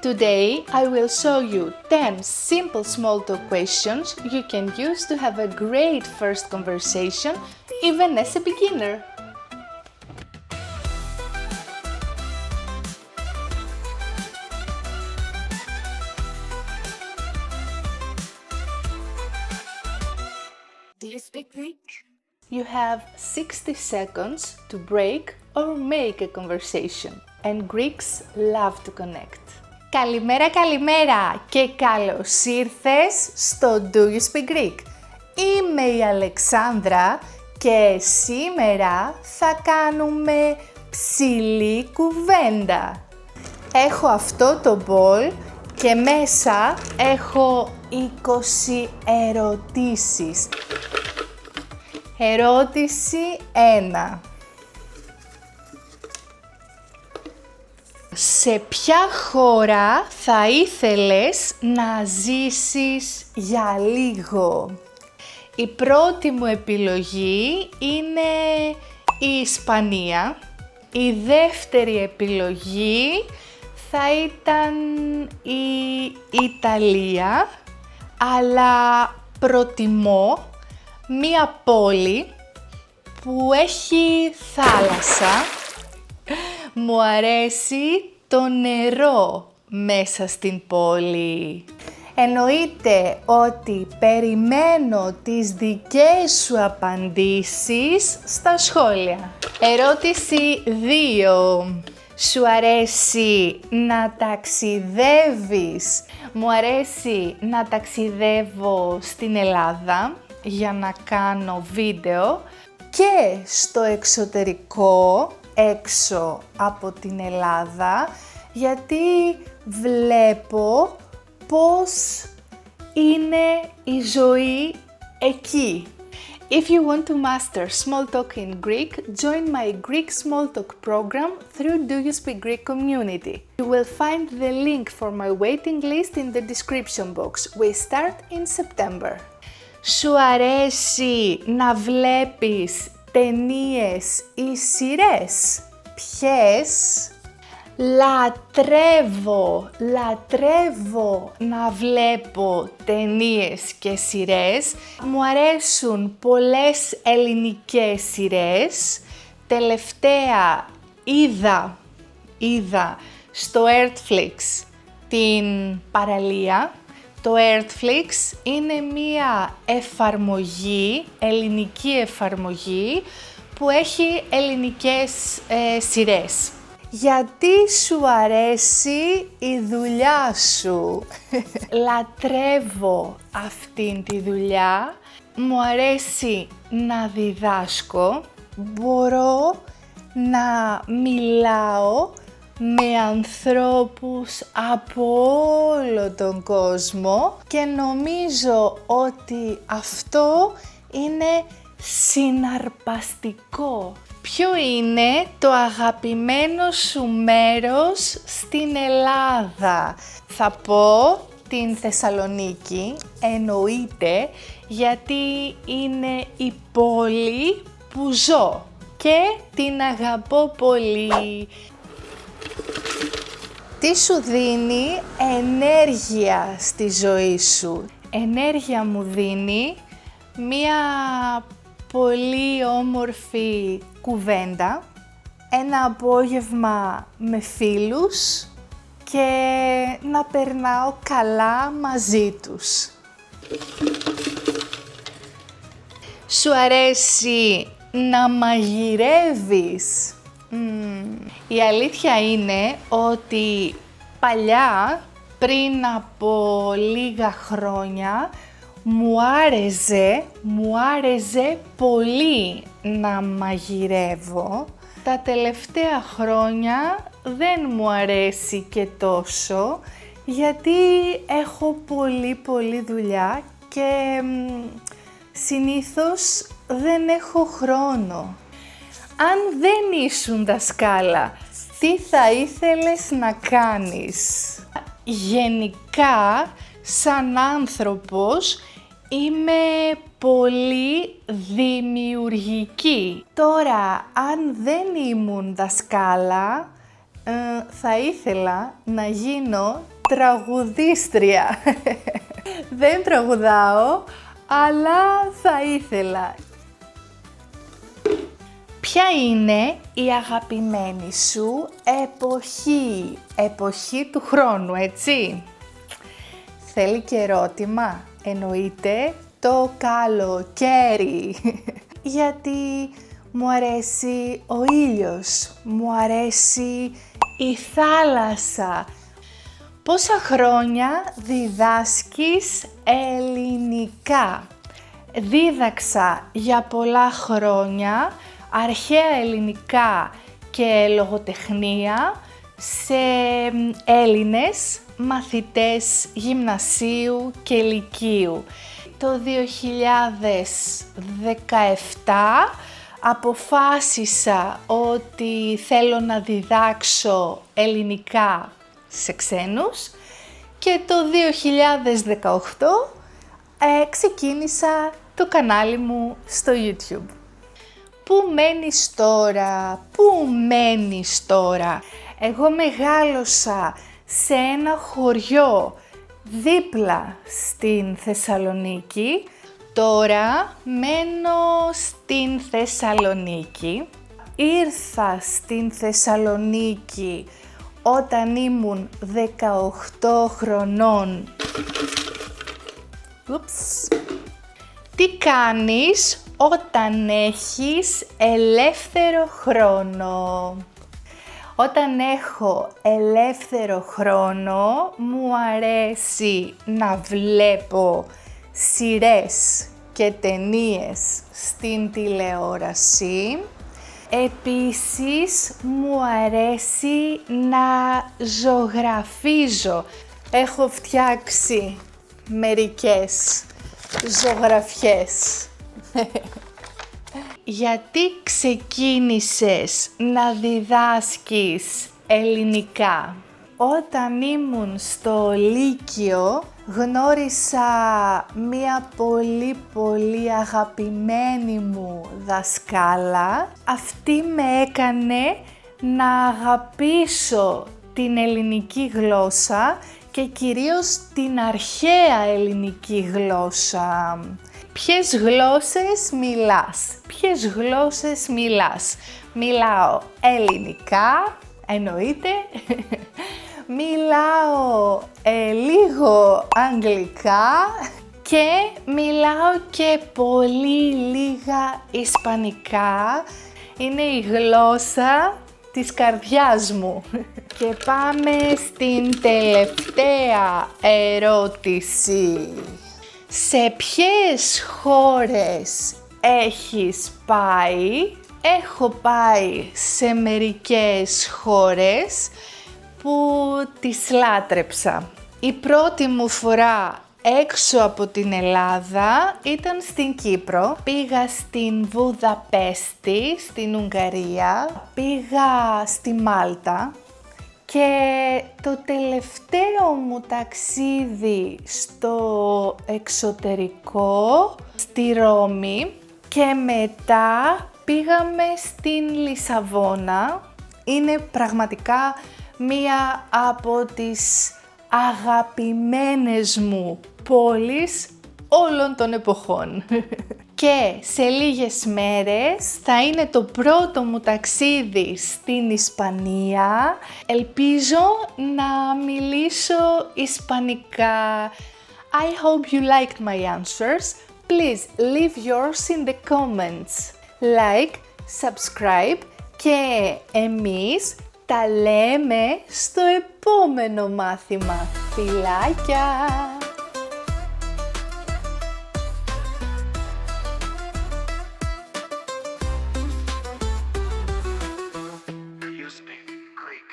Today I will show you 10 simple small talk questions you can use to have a great first conversation even as a beginner. Do you speak Greek? You have 60 seconds to break or make a conversation, and Greeks love to connect. Καλημέρα και καλώς ήρθες στο Do You Speak Greek. Είμαι η Αλεξάνδρα και σήμερα θα κάνουμε ψηλή κουβέντα. Έχω αυτό το μπολ και μέσα έχω 20 ερωτήσεις. Ερώτηση 1. Σε ποια χώρα θα ήθελες να ζήσεις για λίγο? Η πρώτη μου επιλογή είναι η Ισπανία. Η δεύτερη επιλογή θα ήταν η Ιταλία, αλλά προτιμώ μία πόλη που έχει θάλασσα. Μου αρέσει το νερό μέσα στην πόλη. Εννοείται ότι περιμένω τις δικές σου απαντήσεις στα σχόλια. Ερώτηση 2. Σου αρέσει να ταξιδεύεις? Μου αρέσει να ταξιδεύω στην Ελλάδα για να κάνω βίντεο και στο εξωτερικό, έξω από την Ελλάδα, γιατί βλέπω πώς είναι η ζωή εκεί. If you want to master small talk in Greek, join my Greek small talk program through Do You Speak Greek community. You will find the link for my waiting list in the description box. We start in September. Σου αρέσει να βλέπεις ταινίες ή σειρές? Ποιες? Λατρεύω να βλέπω ταινίες και σειρές. Μου αρέσουν πολλές ελληνικές σειρές. Τελευταία είδα στο Netflix την Παραλία. Το Netflix είναι μία εφαρμογή, ελληνική εφαρμογή, που έχει ελληνικές σειρές. Γιατί σου αρέσει η δουλειά σου? Λατρεύω αυτήν τη δουλειά. Μου αρέσει να διδάσκω. Μπορώ να μιλάω με ανθρώπους από όλο τον κόσμο και νομίζω ότι αυτό είναι συναρπαστικό. Ποιο είναι το αγαπημένο σου μέρος στην Ελλάδα? Θα πω την Θεσσαλονίκη, εννοείται, γιατί είναι η πόλη που ζω και την αγαπώ πολύ. Τι σου δίνει ενέργεια στη ζωή σου? Ενέργεια μου δίνει μία πολύ όμορφη κουβέντα, ένα απόγευμα με φίλους και να περνάω καλά μαζί τους. Σου αρέσει να μαγειρεύεις? Η αλήθεια είναι ότι παλιά, πριν από λίγα χρόνια, μου άρεσε πολύ να μαγειρεύω. Τα τελευταία χρόνια δεν μου αρέσει και τόσο, γιατί έχω πολύ δουλειά και συνήθως δεν έχω χρόνο. Αν δεν ήσουν δασκάλα, τι θα ήθελες να κάνεις? Γενικά, σαν άνθρωπος, είμαι πολύ δημιουργική. Τώρα, αν δεν ήμουν δασκάλα, Θα ήθελα να γίνω τραγουδίστρια. Δεν τραγουδάω, αλλά θα ήθελα. Ποια είναι η αγαπημένη σου εποχή? Εποχή του χρόνου, έτσι. Θέλει και ερώτημα. Εννοείται το καλοκαίρι. Γιατί μου αρέσει ο ήλιος, μου αρέσει η θάλασσα. Πόσα χρόνια διδάσκεις ελληνικά? Δίδαξα για πολλά χρόνια αρχαία ελληνικά και λογοτεχνία σε Έλληνες μαθητές γυμνασίου και λυκείου. Το 2017 αποφάσισα ότι θέλω να διδάξω ελληνικά σε ξένους και το 2018 ξεκίνησα το κανάλι μου στο YouTube. Πού μένεις τώρα? Πού μένεις τώρα? Εγώ μεγάλωσα σε ένα χωριό δίπλα στην Θεσσαλονίκη. Τώρα μένω στην Θεσσαλονίκη. Ήρθα στην Θεσσαλονίκη όταν ήμουν 18 χρονών. Τι κάνεις όταν έχεις ελεύθερο χρόνο? Όταν έχω ελεύθερο χρόνο, μου αρέσει να βλέπω σειρές και ταινίες στην τηλεόραση. Επίσης, μου αρέσει να ζωγραφίζω. Έχω φτιάξει μερικές ζωγραφιές. Γιατί ξεκίνησες να διδάσκεις ελληνικά? Όταν ήμουν στο Λύκειο γνώρισα μία πολύ αγαπημένη μου δασκάλα. Αυτή με έκανε να αγαπήσω την ελληνική γλώσσα και κυρίως την αρχαία ελληνική γλώσσα. Ποιες γλώσσες μιλάς? Ποιες γλώσσες μιλάς? Μιλάω ελληνικά, εννοείται. Μιλάω λίγο αγγλικά και μιλάω και πολύ λίγα ισπανικά. Είναι η γλώσσα της καρδιάς μου. Και πάμε στην τελευταία ερώτηση. Σε ποιες χώρες έχεις πάει? Έχω πάει σε μερικές χώρες που τις λάτρεψα. Η πρώτη μου φορά έξω από την Ελλάδα ήταν στην Κύπρο. Πήγα στην Βουδαπέστη, στην Ουγγαρία. Πήγα στη Μάλτα. Και το τελευταίο μου ταξίδι στο εξωτερικό, στη Ρώμη, και μετά πήγαμε στην Λισαβόνα. Είναι πραγματικά μία από τις αγαπημένες μου πόλεις όλων των εποχών. Και σε λίγες μέρες θα είναι το πρώτο μου ταξίδι στην Ισπανία. Ελπίζω να μιλήσω ισπανικά. I hope you liked my answers. Please leave yours in the comments. Like, subscribe και εμείς τα λέμε στο επόμενο μάθημα. Φιλάκια! You speak Greek.